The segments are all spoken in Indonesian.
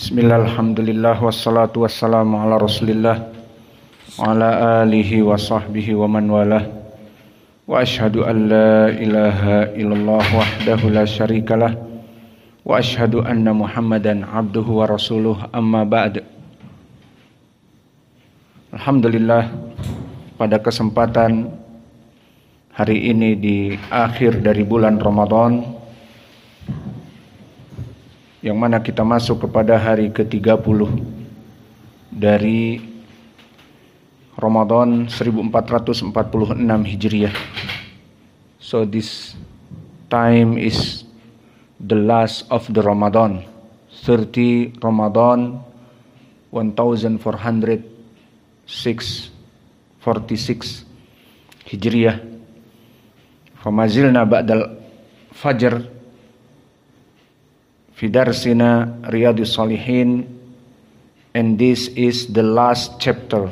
Bismillah, alhamdulillah, wassalatu wassalamu ala rasulillah wa ala alihi wa sahbihi wa man walah. Wa ashhadu an la ilaha illallah wahdahu la syarikalah wa ashhadu anna muhammadan abduhu wa rasuluh, amma ba'd. Alhamdulillah, pada kesempatan hari ini di akhir dari bulan Ramadan, yang mana kita masuk kepada hari ke-30 dari Ramadan 1446 Hijriah. So this time is the last of the Ramadan, 30 Ramadan 1446 Hijriah. Famazilna ba'dal fajr fi darsina Riyadhus Shalihin, and this is the last chapter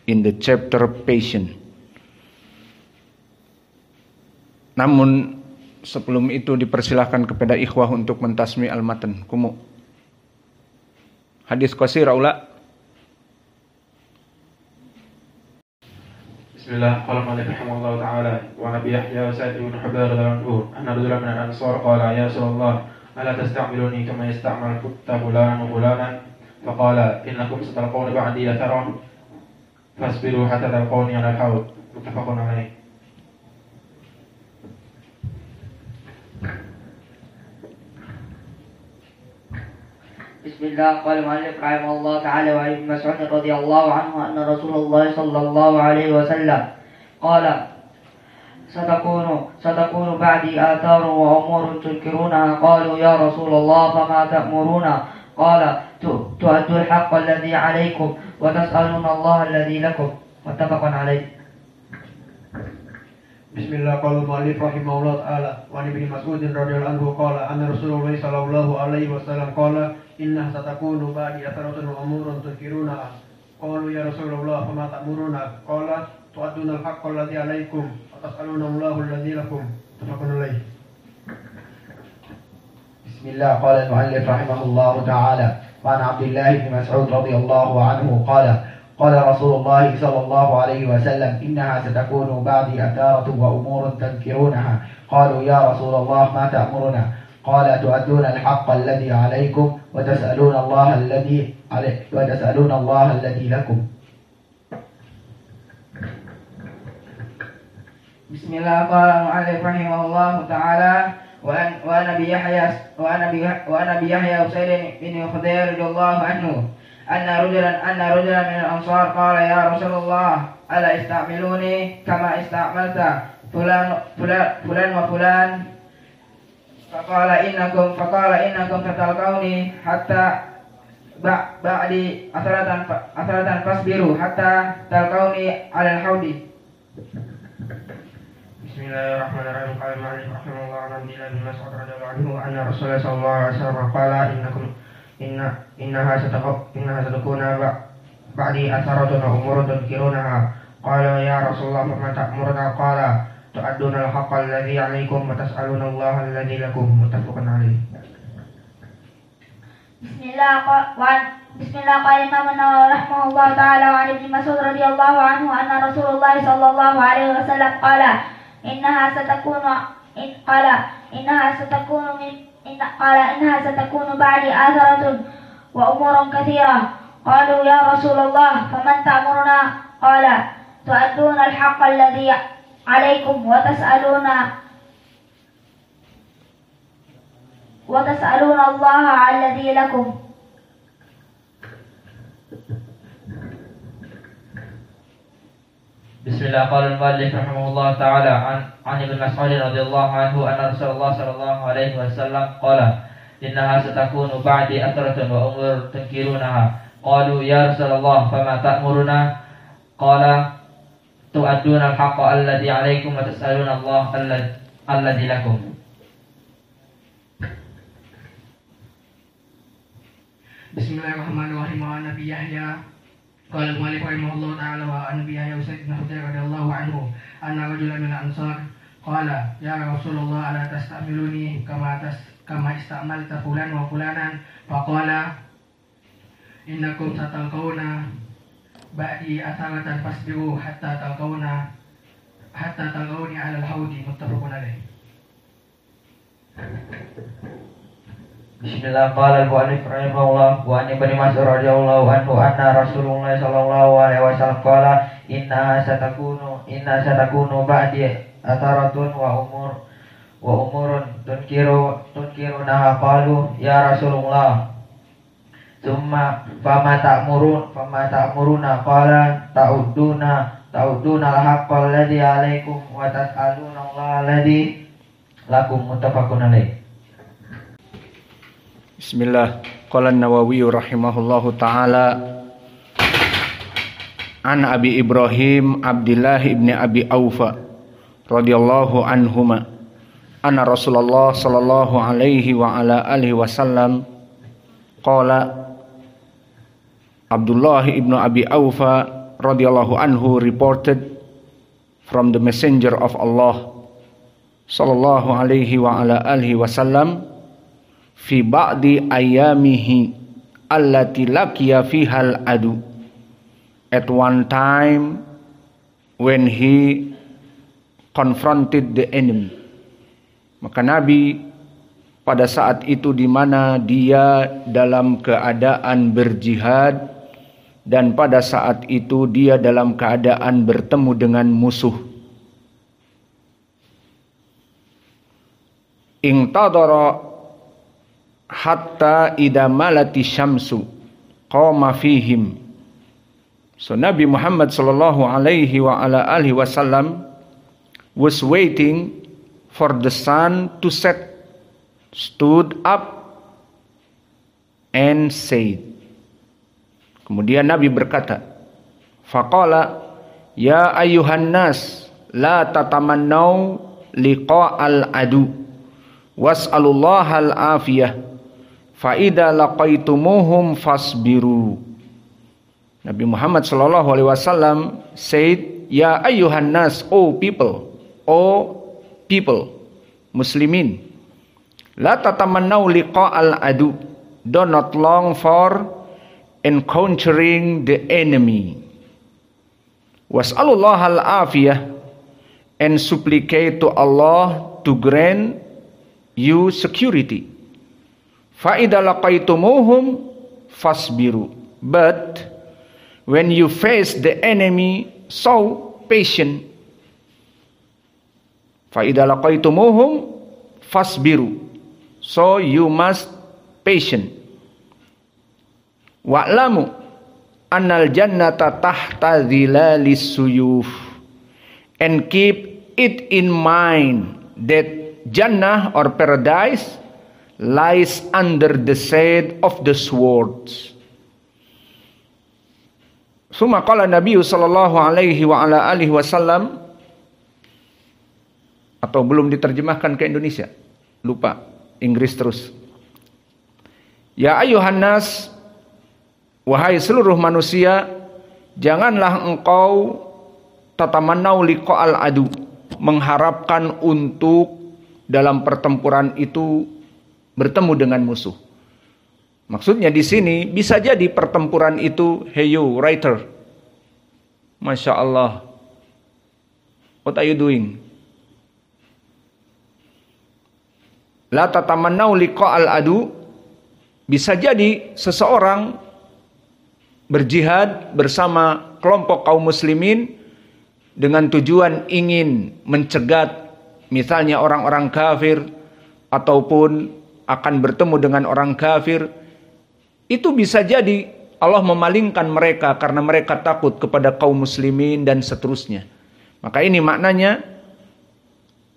in the chapter Passion. Namun sebelum itu dipersilahkan kepada ikhwah untuk mentasmi al-matan. Kumu hadis qasir aula. Bismillah, qala Malik rahimahullah ta'ala wa Nabi Yahya wa Sa'id ibn Hubayr radhiyallahu anhu anna rajulan min al-ansar qala ya Rasulullah ألا تستعملوني كما يستعمل فلان وفلانا فقال إنكم ستلقون بعدي أثرا فاصبروا حتى تلقوني على الحوض متفق عليه. بسم الله. قال المؤلف رحمه الله تعالى وعن ابن مسعود رضي الله عنه أن رسول الله صلى الله عليه وسلم قال ستكون بعدي آثار وأمور تنكرونها. قالوا يا رسول الله فما تأمرنا؟ قال تؤدوا الحق الذي عليكم وتسألون الله الذي لكم متفق عليه. بسم الله. قال المؤلف رحمه الله تعالى وعن ابن مسعود رضي الله عنه قال أن رسول الله صلى الله عليه وسلم قال إنها ستكون بعدي أثرة وأمور تنكرونها. قالوا يا رسول الله فما تأمرنا؟ قال تؤدون الحق الذي عليكم وتسألون الله الذي لكم متفق عليه. بسم الله. قال المؤلف رحمه الله تعالى وعن عبد الله بن مسعود رضي الله عنه قال قال رسول الله صلى الله عليه وسلم إنها ستكون بعدي أثارة وأمور تنكرونها. قالوا يا رسول الله ما تأمرنا؟ قال تؤدون الحق الذي عليكم وتسألون الله الذي لكم. Bismillah. Qala al-mu'allif rahimahullah ta'ala wa Nabi Yahya Usaid bin Khudair radhiyallahu anhu anna rajulan min al-ansar qala ya Rasulullah ala ista'miluni kama ista'malta fulan wa fulan faqala innakum tatalqawni hatta ba'di asratan fasbiru hatta talqawni 'ala al-hawdi. Bismillahirrahmanirrahim. Qala al-mu'allif rahimahullah an Abdillah bin Mas'ud radhiyallahu anhu anna Rasulullah sallallahu alaihi wasallam qala innaha satakuna ba'di atharatun wa umurun tunkirunaha. Qala ya Rasulullah fama ta'muruna? Qala tu'adduna al-haqqa alladhi 'alaykum wa tas'aluna Allah alladhi lakum muttafaqun alayh. Bismillah. Qala Imam An-Nawawi rahimahullah ta'ala wa Ibn Mas'ud radhiyallahu anhu anna Rasulullah sallallahu alaihi wasallam qala إنها ستكون بعد آثرة وأمور كثيرة. قالوا يا رسول الله فمن تأمرنا؟ قال تؤدون الحق الذي عليكم وتسألون الله الذي لكم. Bismillah. Qala al-mu'allif rahimahullah ta'ala an Ibn Mas'ud radhiyallahu anhu anna Rasulullah sallallahu alaihi wasallam qala innaha satakunu ba'di athratun wa umur tunkirunaha. Qalu ya Rasulullah fama ta'muruna? Qala tu'adduna al-haqqa alladhi 'alaykum wa tas'aluna Allah alladhi lakum. Bismillahirrahmanirrahim. Wa Nabi Yahya qala al-mu'allif rahimahullah ta'ala wa Nabi Yahya Usaid bin Khudair radhiyallahu anhu anna rajulan min al-ansar qala ya Rasulullah ala tastamiluni kama istamalta fulan wa fulanan faqala innakum satalqawna ba'di asalatan fasbiru hatta talqawni 'alal haudi muttafaqun alaih. Bismillah, qala al-mu'allif rahimahullah wa an ibni Mas'ud radhiyallahu anhu anna Rasulullah sallallahu alaihi wasallam qala inna satakunu ba'di atharatun wa umurun tunkirunaha. Qalu ya Rasulullah thumma fama ta'muruna qala ta'udduna al-haqqa alladhi 'alaikum wa tas'aluna Allah alladhi lakum, muttafaqun alaih. Bismillah. Qala an-Nawawi rahimahullahu taala an Abi Ibrahim Abdullah ibn Abi Aufa radhiyallahu anhuma anna Rasulullah sallallahu alaihi wa ala alihi wasallam qala. Abdullah ibn Abi Aufa radhiyallahu anhu reported from the messenger of Allah sallallahu alaihi wa ala alihi wasallam fi ba'di ayamihi allati laqiya fihal adu, at one time when he confronted the enemy. Maka Nabi pada saat itu di mana dia dalam keadaan berjihad dan pada saat itu dia dalam keadaan bertemu dengan musuh. Ingtadara hatta idza malati syamsu qama fihim. So Nabi Muhammad sallallahu alaihi wa ala alihi wasallam was waiting for the sun to set, stood up and said. Kemudian Nabi berkata, faqala ya ayyuhan nas la tatamannau liqa'al adu was'alullahal afiyah fa idza laqaitumuhum fasbiru. Nabi Muhammad sallallahu alaihi wasallam said, ya ayyuhan nas, O people, muslimin, la tatamannau liqa'al adu, do not long for encountering the enemy. Was'alullahal afiyah, and supplicate to Allah to grant you security. Fa idza laqaitumuhum fasbiru, but when you face the enemy, so patient. Fa idza laqaitumuhum fasbiru, so you must patient. Wa'lamu annal jannata tahta dhilalis suyuf, and keep it in mind that Jannah or paradise lies under the shade of the swords. Summa qala Nabi sallallahu alaihi wa ala alihi wasallam, atau belum diterjemahkan ke Indonesia, lupa, Inggris terus. Ya ayyuhan nas, wahai seluruh manusia, janganlah engkau tatamannau liqa'al adu, mengharapkan untuk dalam pertempuran itu bertemu dengan musuh. Maksudnya di sini bisa jadi pertempuran itu, hey you writer, Masya Allah, what are you doing? La tatamannau liqa'al adu, bisa jadi seseorang berjihad bersama kelompok kaum muslimin dengan tujuan ingin mencegat misalnya orang-orang kafir ataupun akan bertemu dengan orang kafir. Itu bisa jadi Allah memalingkan mereka karena mereka takut kepada kaum muslimin dan seterusnya. Maka ini maknanya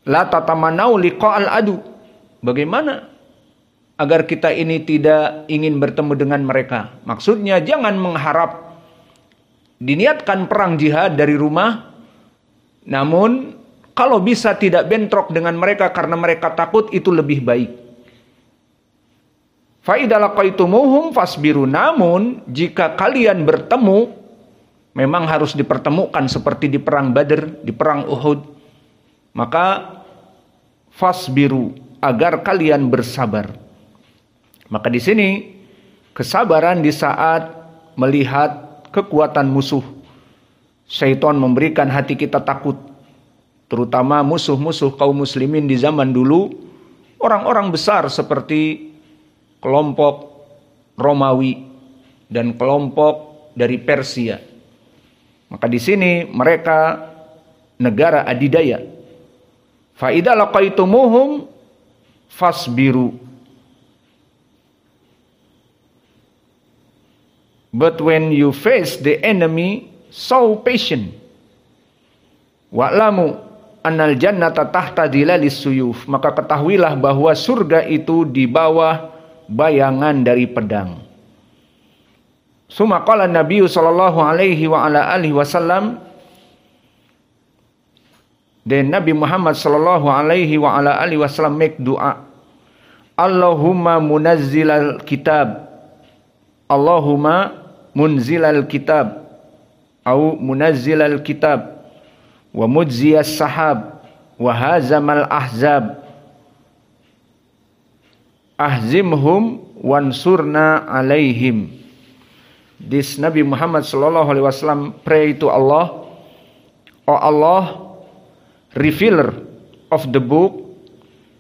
la tatamannau liqa'al adu. Bagaimana agar kita ini tidak ingin bertemu dengan mereka? Maksudnya jangan mengharap diniatkan perang jihad dari rumah, namun kalau bisa tidak bentrok dengan mereka karena mereka takut, itu lebih baik. Fa idza laqaitumuhum fasbiru, namun jika kalian bertemu memang harus dipertemukan seperti di perang Badr, di perang Uhud, maka fasbiru, agar kalian bersabar. Maka di sini Kesabaran di saat melihat kekuatan musuh. Syaitan memberikan hati kita takut. Terutama musuh-musuh kaum muslimin di zaman dulu. Orang-orang besar seperti kelompok Romawi dan kelompok dari Persia. Maka di sini mereka negara adidaya. Fa idza laqaitumuhum fasbiru. But when you face the enemy, so patient. Wa'lamu annal jannata tahta dhilalis suyuf. Maka ketahuilah bahwa surga itu di bawah bayangan dari pedang. Summa qala Nabi sallallahu alaihi wa ala alihi wasallam. Dan Nabi Muhammad sallallahu alaihi wa ala alihi wasallam make doa. Allahumma munazzilal kitab. Allahumma munzilal kitab au munazzilal kitab wa mujziyas sahab wa hazamal ahzab ahzimhum wansurna alaihim. This Nabi Muhammad sallallahu alaihi wasallam pray to Allah, O Allah, revealer of the book,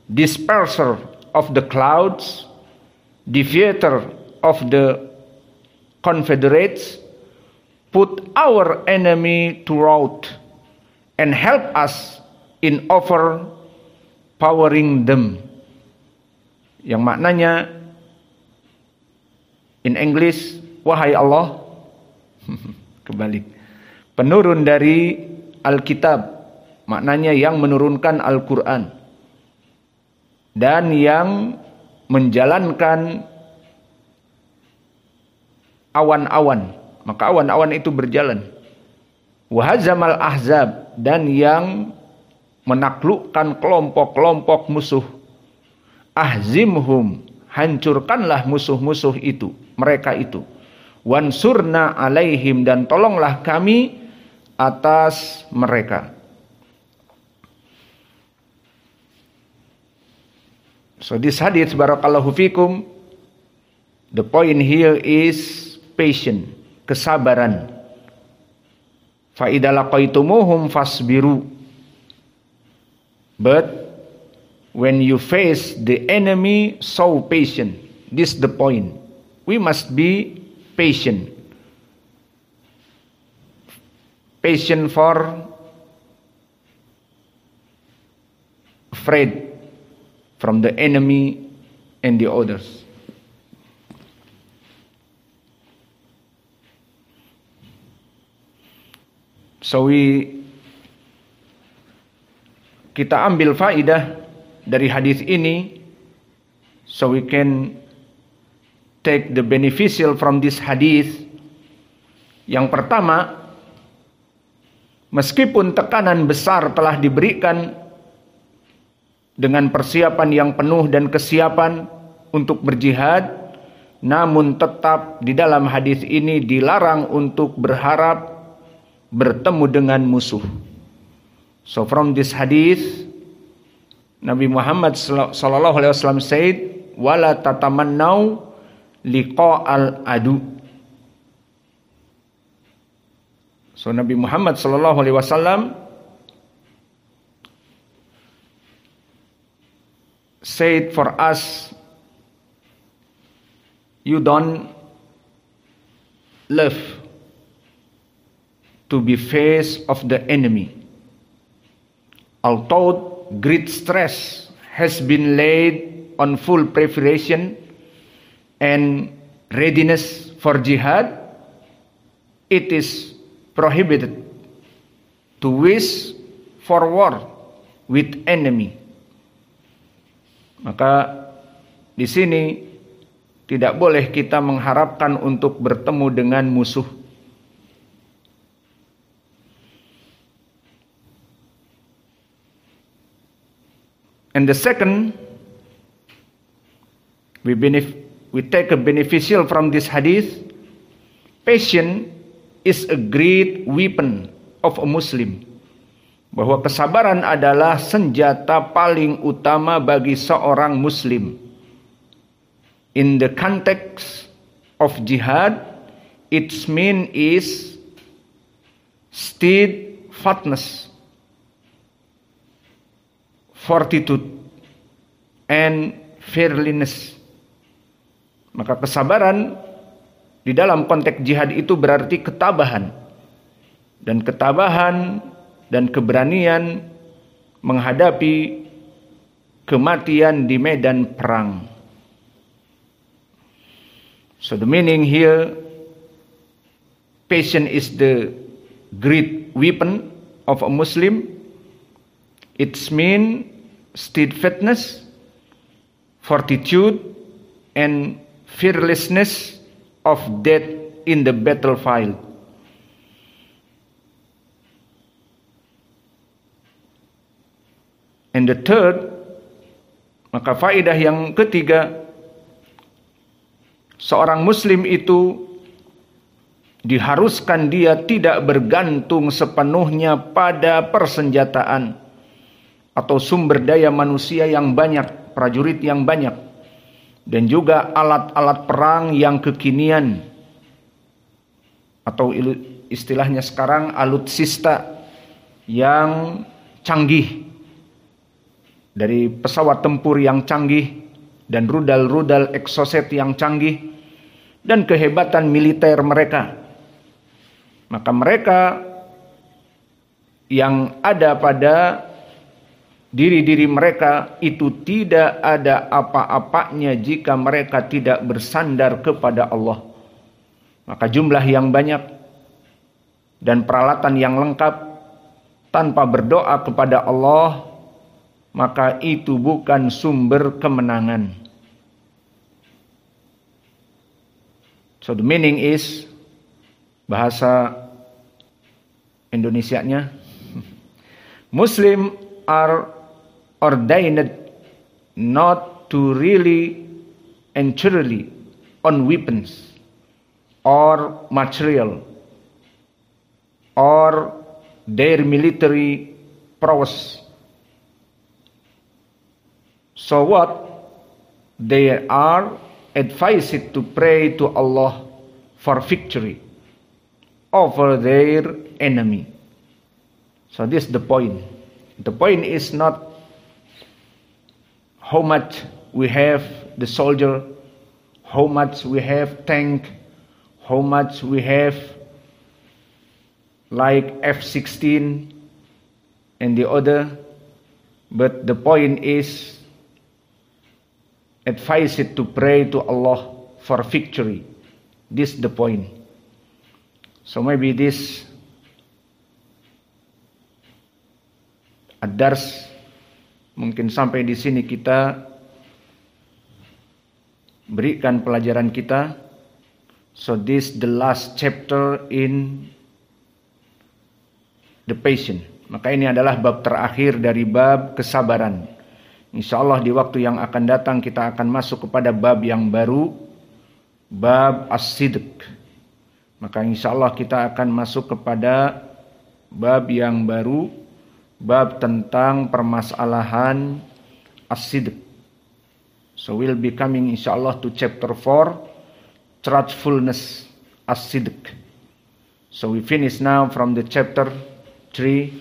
disperser of the clouds, defeater of the confederates, put our enemy to rout and help us in overpowering them. Yang maknanya in English, wahai Allah, kebalik, penurun dari Alkitab, maknanya yang menurunkan Al-Quran dan yang menjalankan awan-awan, maka awan-awan itu berjalan. Wahazamal ahzab, dan yang menaklukkan kelompok-kelompok musuh. Ahzimhum, hancurkanlah musuh-musuh itu, mereka itu. Wansurna alaihim, dan tolonglah kami atas mereka. So this hadith, barakallahu fikum, the point here is patient, kesabaran. Fa idza laqaitumuhum fasbiru. But when you face the enemy, so patient. This is the point. We must be patient. Patient for afraid from the enemy and the others. So kita ambil faidah dari hadis ini, so we can take the beneficial from this hadis. Yang pertama, meskipun tekanan besar telah diberikan dengan persiapan yang penuh dan kesiapan untuk berjihad, namun tetap di dalam hadis ini dilarang untuk berharap bertemu dengan musuh. So from this hadith, Nabi Muhammad sallallahu alaihi wasallam said, "Wala tatamannau liqa'al adu." So Nabi Muhammad sallallahu alaihi wasallam said for us, you don't love to be face of the enemy. Although great stress has been laid on full preparation and readiness for jihad, it is prohibited to wish for war with enemy. Maka di sini tidak boleh kita mengharapkan untuk bertemu dengan musuh. And the second, we take a beneficial from this hadith. Patience is a great weapon of a Muslim. Bahwa kesabaran adalah senjata paling utama bagi seorang Muslim. In the context of jihad, its mean is steadfastness, fortitude, and fearlessness. Maka kesabaran di dalam konteks jihad itu berarti ketabahan. Dan ketabahan dan keberanian menghadapi kematian di medan perang. So the meaning here, patience is the great weapon of a Muslim. It's mean steadfastness, fortitude, and fearlessness of death in the battlefield. And the third, maka faedah yang ketiga, seorang muslim itu diharuskan dia tidak bergantung sepenuhnya pada persenjataan atau sumber daya manusia yang banyak, prajurit yang banyak, dan juga alat-alat perang yang kekinian atau istilahnya sekarang alutsista yang canggih, dari pesawat tempur yang canggih dan rudal-rudal exocet yang canggih dan kehebatan militer mereka. Maka mereka yang ada pada diri-diri mereka itu tidak ada apa-apanya jika mereka tidak bersandar kepada Allah. Maka jumlah yang banyak dan peralatan yang lengkap tanpa berdoa kepada Allah, maka itu bukan sumber kemenangan. So the meaning is, bahasa Indonesianya, Muslim are ordained not to really and truly on weapons or material or their military prowess. So what? They are advised to pray to Allah for victory over their enemy. So this is the point. The point is not how much we have the soldier, how much we have tank, how much we have like F-16 and the other, but the point is advise it to pray to Allah for victory. This is the point. So maybe this ad-dars, mungkin sampai di sini kita berikan pelajaran kita. So this the last chapter in the patience. Maka ini adalah bab terakhir dari bab kesabaran. Insyaallah di waktu yang akan datang kita akan masuk kepada bab yang baru, bab as-sidq. Maka insyaallah kita akan masuk kepada bab yang baru, bab tentang permasalahan as-sidq. So we'll be coming insyaallah to chapter 4, truthfulness as-sidq. So we finish now from the chapter 3,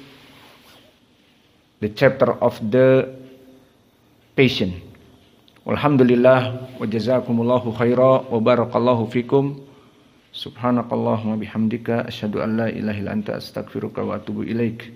the chapter of the patient. Walhamdulillah wa jazakumullahu khaira wa barakallahu fikum. Subhanakallahumma bihamdika asyhadu an la ilaha illa anta astaghfiruka wa atubu ilaik.